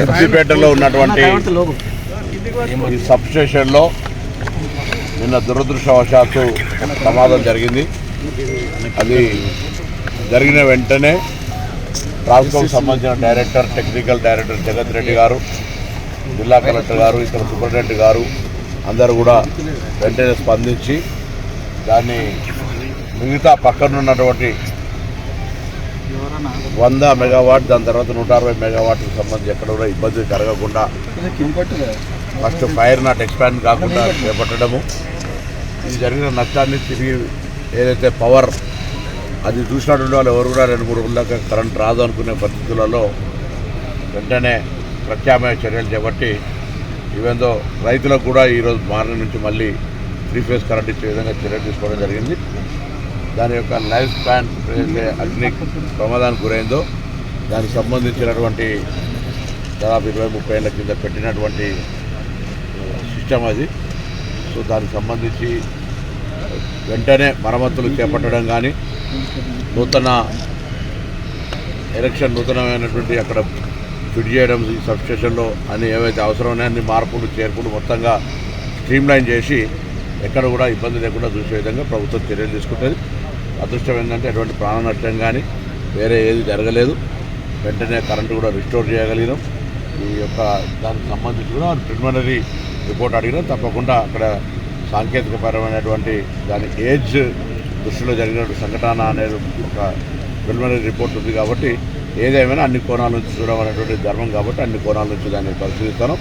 సిద్దిపేటలో ఉన్నటువంటి ఈ సబ్ స్టేషన్లో నిన్న దురదృష్టవశాత్తు ప్రమాదం జరిగింది. అది జరిగిన వెంటనే ట్రాన్స్కోకి సంబంధించిన డైరెక్టర్, టెక్నికల్ డైరెక్టర్ జగత్ రెడ్డి గారు, జిల్లా కలెక్టర్ గారు, ఇక్కడ సూపరింటెండెంట్ గారు అందరూ కూడా వెంటనే స్పందించి దాన్ని మిగతా పక్కనున్నటువంటి 100 మెగావాట్, దాని తర్వాత 160 మెగావాట్లకు సంబంధించి ఎక్కడ కూడా ఇబ్బంది జరగకుండా ఫస్ట్ ఫైర్ నాట్ ఎక్స్పాండ్ కాకుండా చేపట్టడము, ఇది జరిగిన నష్టాన్ని తిరిగి ఏదైతే పవర్ అది చూసినటువంటి వాళ్ళు ఎవరు కూడా 2-3 రోజుల దాకా కరెంట్ రాదు అనుకునే పరిస్థితులలో వెంటనే ప్రత్యామ్నాయ చర్యలు చేపట్టి ఈవెందో రైతులకు కూడా ఈరోజు మార్నింగ్ నుంచి మళ్ళీ 3 ఫేజ్ కరెంట్ ఇచ్చే విధంగా చర్యలు తీసుకోవడం జరిగింది. దాని యొక్క లైఫ్ స్పాన్ ఏదైతే అగ్ని ప్రమాదానికి గురైందో దానికి సంబంధించినటువంటి దాదాపు 20-30 ఏళ్ళ కింద పెట్టినటువంటి సిస్టమ్ అది. సో దానికి సంబంధించి వెంటనే మరమ్మతులు చేపట్టడం కానీ, నూతనమైనటువంటి అక్కడ ఫిట్ చేయడం ఈ సబ్ స్టేషన్లో అని ఏవైతే అవసరమైనా అన్ని మార్పులు చేర్పులు మొత్తంగా స్ట్రీమ్లైన్ చేసి ఎక్కడ కూడా ఇబ్బంది లేకుండా చూసే విధంగా ప్రభుత్వం చర్యలు తీసుకుంటుంది. అదృష్టం ఏంటంటే ఎటువంటి ప్రాణ నష్టం కానీ వేరే ఏది జరగలేదు. వెంటనే కరెంటు కూడా రిస్టోర్ చేయగలిగినాం. ఈ యొక్క దానికి సంబంధించి కూడా ప్రిలిమినరీ రిపోర్ట్ అడిగినాం. తప్పకుండా అక్కడ సాంకేతికపరమైనటువంటి దాని ఏజ్ దృష్టిలో జరిగిన సంఘటన అనేది ఒక ప్రిలిమినరీ రిపోర్ట్ ఉంది కాబట్టి ఏదేమైనా అన్ని కోణాల నుంచి చూడడం అనేటువంటి ధర్మం కాబట్టి అన్ని కోణాల నుంచి దాన్ని పరిశీలిస్తాను.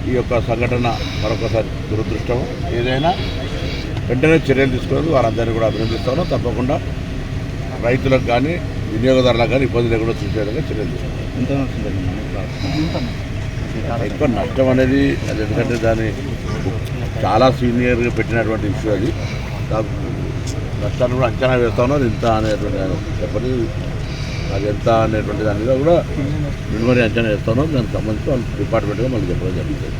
ఈ యొక్క సంఘటన మరొకసారి దురదృష్టం. ఏదైనా వెంటనే చర్యలు తీసుకునేందుకు వారందరినీ కూడా అభినందిస్తాను. తప్పకుండా రైతులకు కానీ వినియోగదారులకు కానీ ఇబ్బంది లేకుండా చూసే విధంగా చర్యలు తీసుకుంటాం. ఎక్కువ నష్టం అనేది అది ఎందుకంటే దాన్ని చాలా సీనియర్గా పెట్టినటువంటి ఇష్యూ అది. నష్టాన్ని కూడా అంచనా వేస్తాను. అది ఎంత అనేటువంటి చెప్పని అది ఎంత అనేటువంటి దాని మీద కూడా మినిమరీ అంచనా వేస్తాను. దానికి సంబంధించి వాళ్ళు డిపార్ట్మెంట్గా మళ్ళీ చెప్పడం జరుగుతుంది.